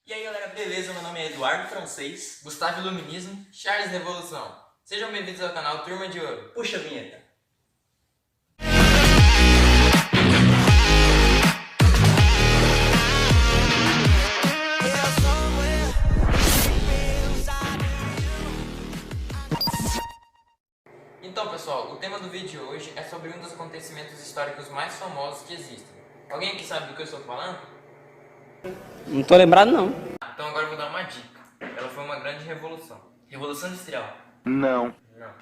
E aí galera, beleza? Meu nome é Eduardo Francês. Gustavo Iluminismo, Charles Revolução. Sejam bem-vindos ao canal Turma de Ouro. Puxa a vinheta. Então pessoal, o tema do vídeo de hoje é sobre um dos acontecimentos históricos mais famosos que existem. Alguém aqui sabe do que eu estou falando? Não tô lembrado não. Então agora eu vou dar uma dica. Ela foi uma grande revolução. Revolução Industrial. Não. Não.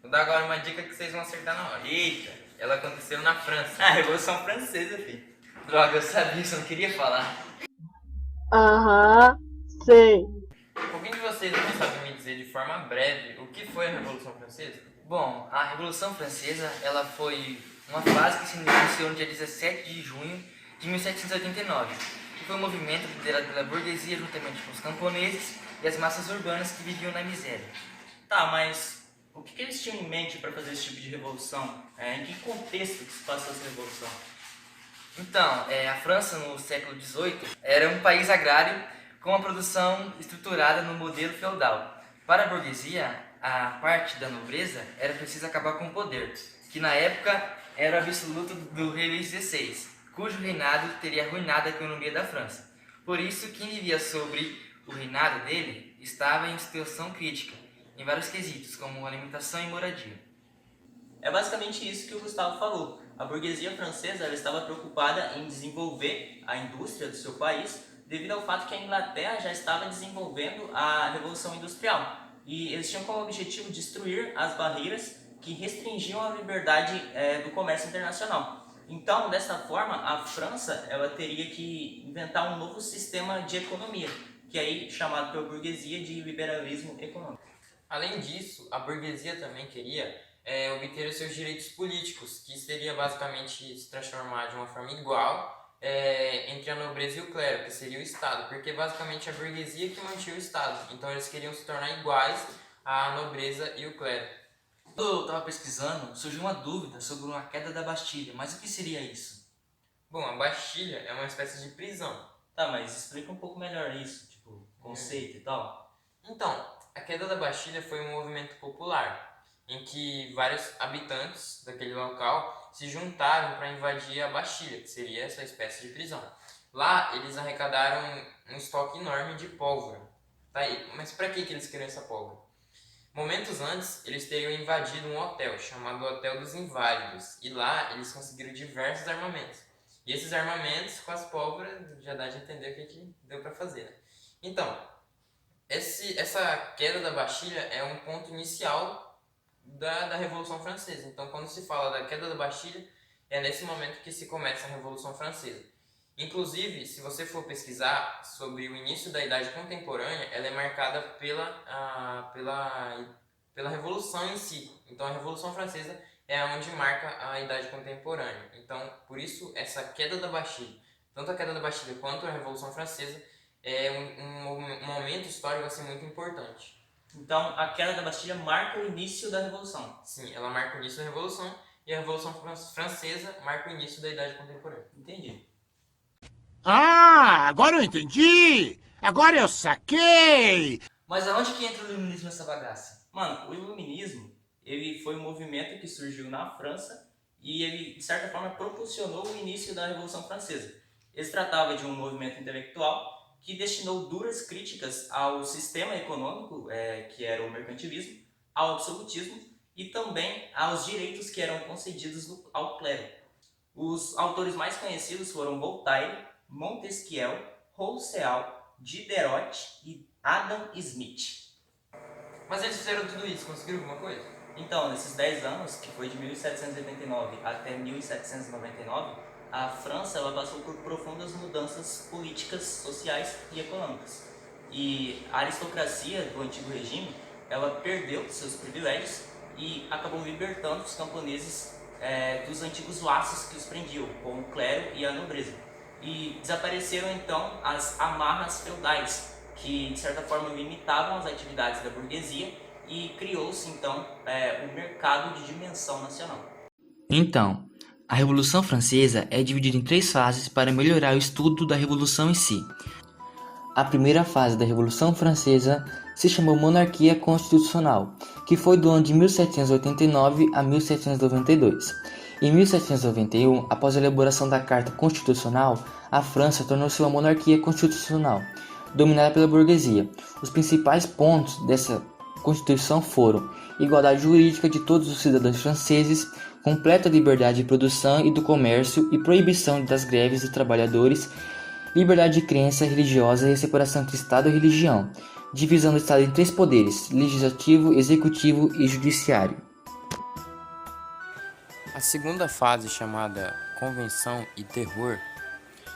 Vou dar agora uma dica que vocês vão acertar na hora. Eita! Ela aconteceu na França. A Revolução Francesa, filho. Droga, eu sabia que você não queria falar. Aham, sei. Alguém de vocês não sabe me dizer de forma breve o que foi a Revolução Francesa? Bom, a Revolução Francesa ela foi uma fase que se iniciou no dia 17 de junho de 1789, que foi um movimento liderado pela burguesia juntamente com os camponeses e as massas urbanas que viviam na miséria. Tá, mas o que eles tinham em mente para fazer esse tipo de revolução? Em que contexto que se passou essa revolução? Então, a França no século XVIII era um país agrário com uma produção estruturada no modelo feudal. Para a burguesia, a parte da nobreza era preciso acabar com o poder, que na época era o absoluto do rei Luís XVI, cujo reinado teria arruinado a economia da França. Por isso, quem vivia sobre o reinado dele estava em situação crítica, em vários quesitos, como alimentação e moradia. É basicamente isso que o Gustavo falou. A burguesia francesa ela estava preocupada em desenvolver a indústria do seu país devido ao fato que a Inglaterra já estava desenvolvendo a Revolução Industrial. E eles tinham como objetivo destruir as barreiras que restringiam a liberdade do comércio internacional. Então, dessa forma, a França ela teria que inventar um novo sistema de economia, que é aí chamado pela burguesia de liberalismo econômico. Além disso, a burguesia também queria obter os seus direitos políticos, que seria basicamente se transformar de uma forma igual entre a nobreza e o clero, que seria o Estado, porque basicamente a burguesia que mantinha o Estado, então eles queriam se tornar iguais à nobreza e o clero. Quando eu estava pesquisando, surgiu uma dúvida sobre uma queda da Bastilha, mas o que seria isso? Bom, a Bastilha é uma espécie de prisão. Tá, mas explica um pouco melhor isso, tipo, conceito e tal. Então, a queda da Bastilha foi um movimento popular, em que vários habitantes daquele local se juntaram para invadir a Bastilha, que seria essa espécie de prisão. Lá, eles arrecadaram um estoque enorme de pólvora. Tá? Mas para que eles queriam essa pólvora? Momentos antes, eles teriam invadido um hotel, chamado Hotel dos Inválidos, e lá eles conseguiram diversos armamentos. E esses armamentos, com as pólvoras, já dá de entender o que deu para fazer. Né? Então, essa queda da Bastilha é um ponto inicial da Revolução Francesa. Então, quando se fala da queda da Bastilha, é nesse momento que se começa a Revolução Francesa. Inclusive, se você for pesquisar sobre o início da Idade Contemporânea, ela é marcada pela Revolução em si. Então, a Revolução Francesa é onde marca a Idade Contemporânea. Então, por isso, essa queda da Bastilha, tanto a queda da Bastilha quanto a Revolução Francesa, é um momento histórico assim, muito importante. Então, a queda da Bastilha marca o início da Revolução. Sim, ela marca o início da Revolução e a Revolução Francesa marca o início da Idade Contemporânea. Entendi. Ah, agora eu entendi! Agora eu saquei! Mas aonde que entra o iluminismo nessa bagaça? Mano, o iluminismo ele foi um movimento que surgiu na França e ele, de certa forma, propulsionou o início da Revolução Francesa. Ele se tratava de um movimento intelectual que destinou duras críticas ao sistema econômico, que era o mercantilismo, ao absolutismo e também aos direitos que eram concedidos ao clero. Os autores mais conhecidos foram Voltaire, Montesquieu, Rousseau, Diderot e Adam Smith. Mas eles fizeram tudo isso, conseguiram alguma coisa? Então, nesses 10 anos, que foi de 1789 até 1799, a França ela passou por profundas mudanças políticas, sociais e econômicas. E a aristocracia do antigo regime, ela perdeu seus privilégios e acabou libertando os camponeses dos antigos laços que os prendiam, com o clero e a nobreza. E desapareceram então as amarras feudais, que de certa forma limitavam as atividades da burguesia e criou-se então o mercado de dimensão nacional. Então, a Revolução Francesa é dividida em 3 fases para melhorar o estudo da Revolução em si. A primeira fase da Revolução Francesa se chamou Monarquia Constitucional, que foi do ano de 1789 a 1792. Em 1791, após a elaboração da Carta Constitucional, a França tornou-se uma monarquia constitucional, dominada pela burguesia. Os principais pontos dessa Constituição foram igualdade jurídica de todos os cidadãos franceses, completa liberdade de produção e do comércio e proibição das greves dos trabalhadores, liberdade de crença religiosa e separação entre Estado e religião, divisão do Estado em 3 poderes, legislativo, executivo e judiciário. A segunda fase, chamada Convenção e Terror,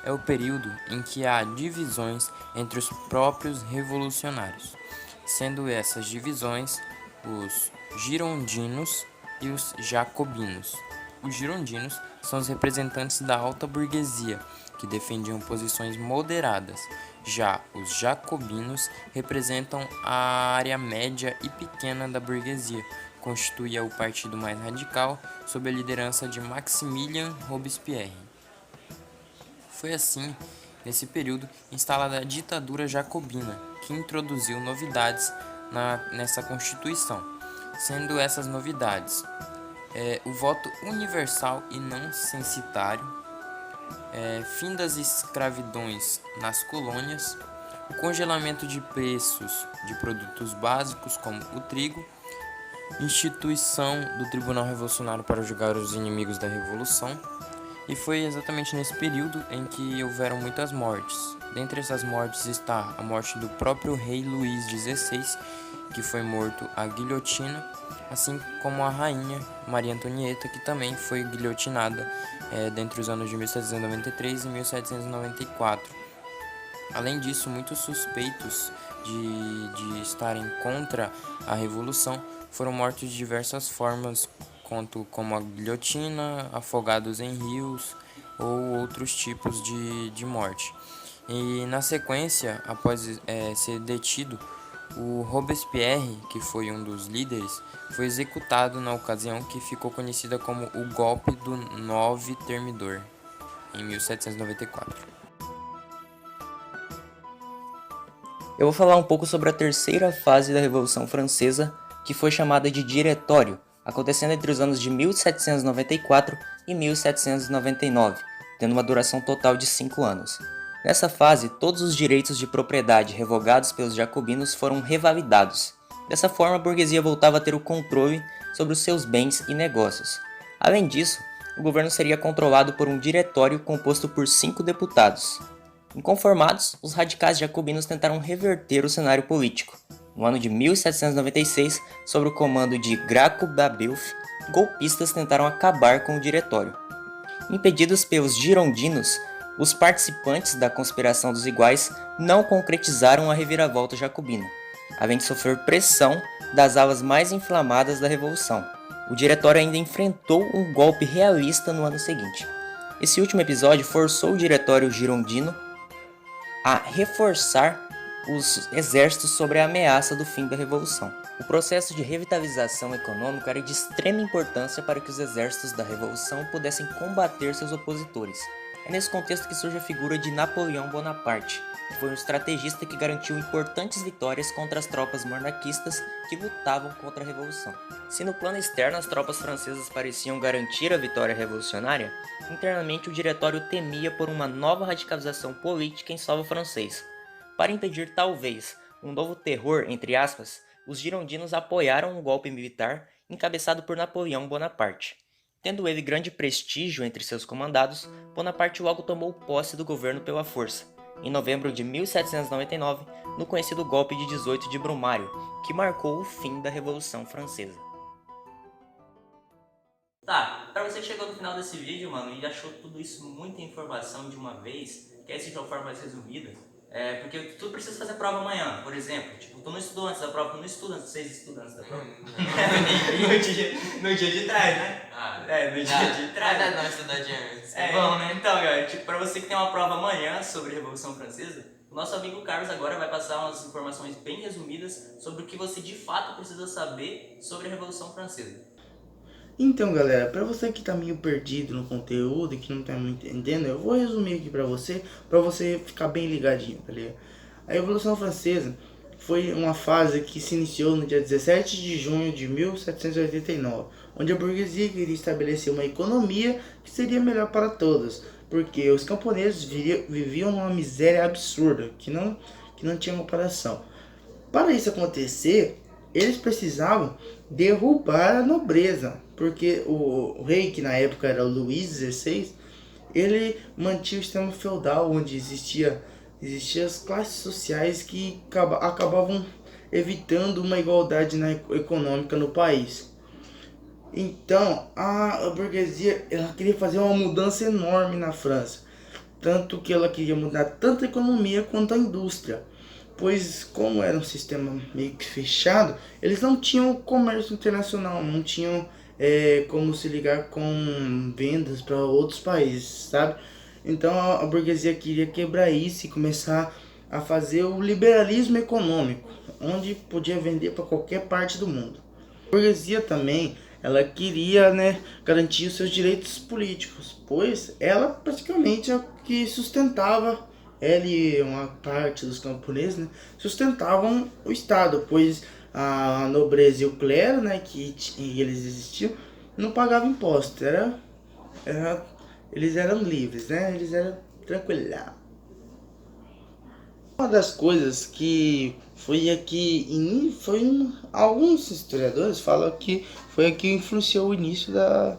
é o período em que há divisões entre os próprios revolucionários, sendo essas divisões os girondinos e os jacobinos. Os girondinos são os representantes da alta burguesia, que defendiam posições moderadas. Já os jacobinos representam a área média e pequena da burguesia, constituía o partido mais radical sob a liderança de Maximilien Robespierre. Foi assim, nesse período, instalada a ditadura jacobina, que introduziu novidades nessa Constituição, sendo essas novidades o voto universal e não censitário, fim das escravidões nas colônias, o congelamento de preços de produtos básicos como o trigo, instituição do Tribunal Revolucionário para julgar os inimigos da Revolução, e foi exatamente nesse período em que houveram muitas mortes. Dentre essas mortes está a morte do próprio rei Luís XVI, que foi morto à guilhotina, assim como a rainha Maria Antonieta, que também foi guilhotinada dentre os anos de 1793 e 1794. Além disso, muitos suspeitos de estarem contra a Revolução foram mortos de diversas formas, como a guilhotina, afogados em rios ou outros tipos de morte. E na sequência, após ser detido, o Robespierre, que foi um dos líderes, foi executado na ocasião que ficou conhecida como o Golpe do 9 Termidor, em 1794. Eu vou falar um pouco sobre a terceira fase da Revolução Francesa, que foi chamada de Diretório, acontecendo entre os anos de 1794 e 1799, tendo uma duração total de 5 anos. Nessa fase, todos os direitos de propriedade revogados pelos jacobinos foram revalidados. Dessa forma, a burguesia voltava a ter o controle sobre os seus bens e negócios. Além disso, o governo seria controlado por um diretório composto por 5 deputados. Inconformados, os radicais jacobinos tentaram reverter o cenário político. No ano de 1796, sob o comando de Graco Babeuf, golpistas tentaram acabar com o diretório. Impedidos pelos girondinos, os participantes da conspiração dos iguais não concretizaram a reviravolta jacobina, além de sofrer pressão das alas mais inflamadas da Revolução. O diretório ainda enfrentou um golpe realista no ano seguinte. Esse último episódio forçou o diretório girondino a reforçar os exércitos sobre a ameaça do fim da Revolução. O processo de revitalização econômica era de extrema importância para que os exércitos da Revolução pudessem combater seus opositores. É nesse contexto que surge a figura de Napoleão Bonaparte, que foi um estrategista que garantiu importantes vitórias contra as tropas monarquistas que lutavam contra a Revolução. Se no plano externo as tropas francesas pareciam garantir a vitória revolucionária, internamente o diretório temia por uma nova radicalização política em solo francês. Para impedir talvez um novo terror, entre aspas, os girondinos apoiaram um golpe militar encabeçado por Napoleão Bonaparte. Tendo ele grande prestígio entre seus comandados, Bonaparte logo tomou posse do governo pela força, em novembro de 1799, no conhecido golpe de 18 de Brumário, que marcou o fim da Revolução Francesa. Tá, pra você que chegou no final desse vídeo, mano, e achou tudo isso muita informação de uma vez, quer esse de uma forma mais resumida, porque tu precisa fazer prova amanhã, por exemplo. Tipo, tu não estudou antes da prova, tu não estuda antes, vocês estudam antes da prova. no dia de trás, né? No dia de trás. Vai dar uma estudadinha antes. Bom, né? Então, galera, tipo, pra você que tem uma prova amanhã sobre a Revolução Francesa, o nosso amigo Carlos agora vai passar umas informações bem resumidas sobre o que você de fato precisa saber sobre a Revolução Francesa. Então, galera, pra você que tá meio perdido no conteúdo e que não tá muito entendendo, eu vou resumir aqui pra você ficar bem ligadinho, tá ligado? A Revolução Francesa foi uma fase que se iniciou no dia 17 de junho de 1789, onde a burguesia queria estabelecer uma economia que seria melhor para todos, porque os camponeses viviam numa miséria absurda, que não tinha comparação. Para isso acontecer, eles precisavam derrubar a nobreza, porque o rei, que na época era o Luís XVI, ele mantinha o sistema feudal, onde existiam as classes sociais que acabavam evitando uma igualdade econômica no país. Então, a burguesia ela queria fazer uma mudança enorme na França, tanto que ela queria mudar tanto a economia quanto a indústria, pois como era um sistema meio que fechado, eles não tinham comércio internacional, não tinham como se ligar com vendas para outros países, sabe? Então a burguesia queria quebrar isso e começar a fazer o liberalismo econômico, onde podia vender para qualquer parte do mundo. A burguesia também ela queria, garantir os seus direitos políticos, pois ela praticamente é a que sustentava, ela e uma parte dos camponeses, sustentavam o Estado, pois a nobreza e o clero, que eles existiam, não pagavam imposto, eles eram livres, eles eram tranquilos. Uma das coisas que alguns historiadores falam que foi a que influenciou o início da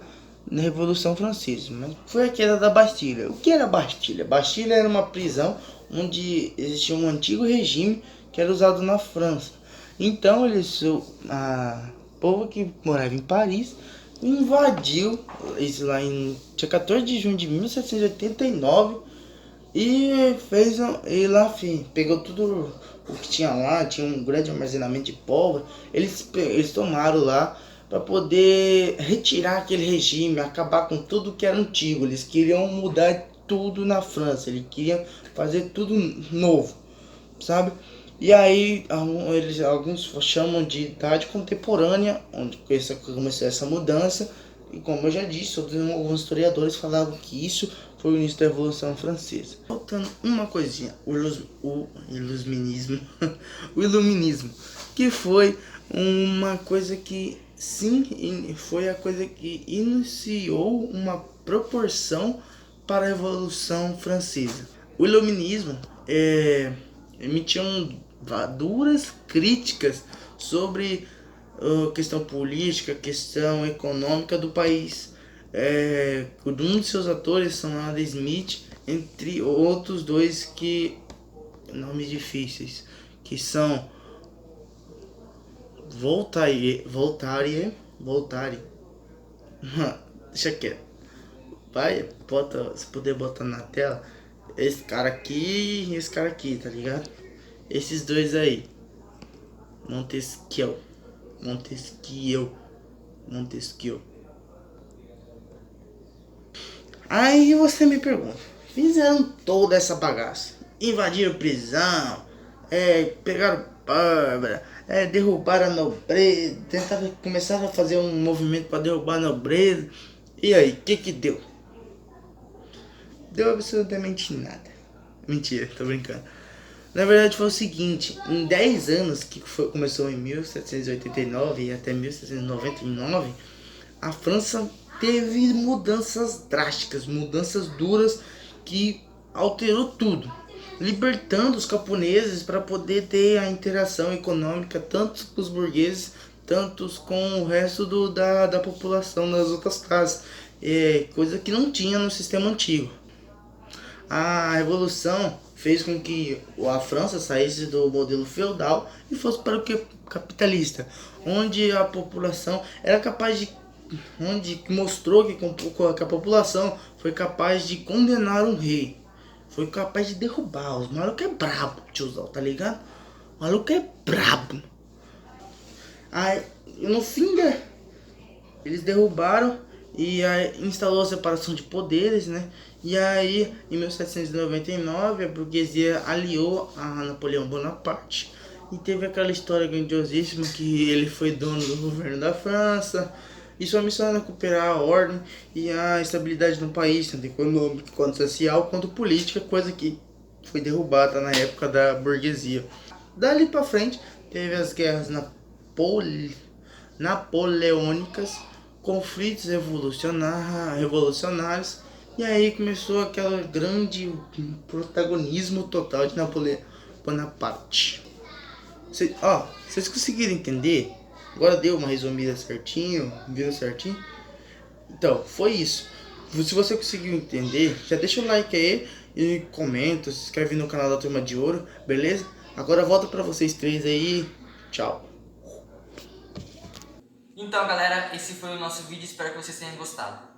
Revolução Francesa, mas foi a queda da Bastilha. O que era a Bastilha? Bastilha era uma prisão onde existia um antigo regime que era usado na França. Então o povo que morava em Paris invadiu isso lá em dia 14 de junho de 1789 e pegou tudo o que tinha lá, tinha um grande armazenamento de pólvora. Eles tomaram lá para poder retirar aquele regime, acabar com tudo que era antigo. Eles queriam mudar tudo na França, eles queriam fazer tudo novo, sabe? E aí alguns chamam de Idade Contemporânea, onde começou essa mudança. E como eu já disse, alguns historiadores falavam que isso foi o início da Revolução Francesa. Faltando uma coisinha, o iluminismo, o iluminismo, que foi uma coisa que foi a coisa que iniciou uma proporção para a Revolução Francesa. O iluminismo emitiu duras críticas sobre a questão política, a questão econômica do país. Um dos seus atores são Adam Smith, entre outros dois nomes difíceis, que são Voltaire, deixa quieto, se puder botar na tela, esse cara aqui e esse cara aqui, tá ligado? Esses dois aí, Montesquieu. Aí você me pergunta, fizeram toda essa bagaça, invadiram prisão, pegaram Bárbara, derrubaram a nobreza, começaram a fazer um movimento para derrubar a nobreza. E aí, o que deu? Deu absolutamente nada. Mentira, tô brincando. Na verdade foi o seguinte, em 10 anos, começou em 1789 e até 1799, a França teve mudanças drásticas, mudanças duras que alterou tudo, libertando os camponeses para poder ter a interação econômica tanto com os burgueses, tanto com o resto da população das outras classes, coisa que não tinha no sistema antigo. A Revolução fez com que a França saísse do modelo feudal e fosse para o capitalista, onde a população era capaz onde mostrou que a população foi capaz de condenar um rei, foi capaz de derrubar. Os malucos é brabo, tiozão, tá ligado? O maluco é brabo. Aí, no fim, eles derrubaram e aí instalou a separação de poderes, E aí, em 1799, a burguesia aliou a Napoleão Bonaparte. E teve aquela história grandiosíssima que ele foi dono do governo da França. E sua missão era recuperar a ordem e a estabilidade no país, tanto econômica, quanto social, quanto política, coisa que foi derrubada na época da burguesia. Dali para frente, teve as guerras napoleônicas, conflitos revolucionários, e aí começou aquele grande protagonismo total de Napoleão Bonaparte. Vocês conseguiram entender? Agora deu uma resumida certinho, viu certinho? Então, foi isso. Se você conseguiu entender, já deixa o like aí e comenta, se inscreve no canal da Turma de Ouro, beleza? Agora volta pra vocês três aí. Tchau. Então, galera, esse foi o nosso vídeo, espero que vocês tenham gostado.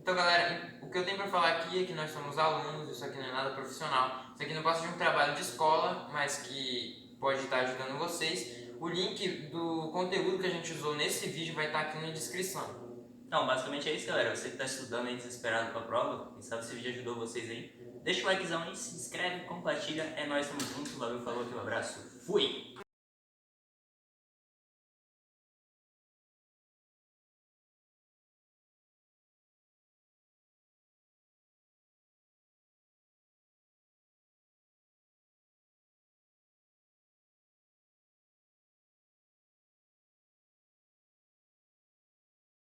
Então, galera, o que eu tenho pra falar aqui é que nós somos alunos, isso aqui não é nada profissional. Isso aqui não passa de um trabalho de escola, mas que pode estar ajudando vocês. O link do conteúdo que a gente usou nesse vídeo vai estar aqui na descrição. Então, basicamente é isso, galera. Você que tá estudando aí desesperado pra prova, quem sabe esse vídeo ajudou vocês aí. Deixa o likezão aí, se inscreve, compartilha. É nóis, tamo junto. Valeu, falou, aqui um abraço. Fui!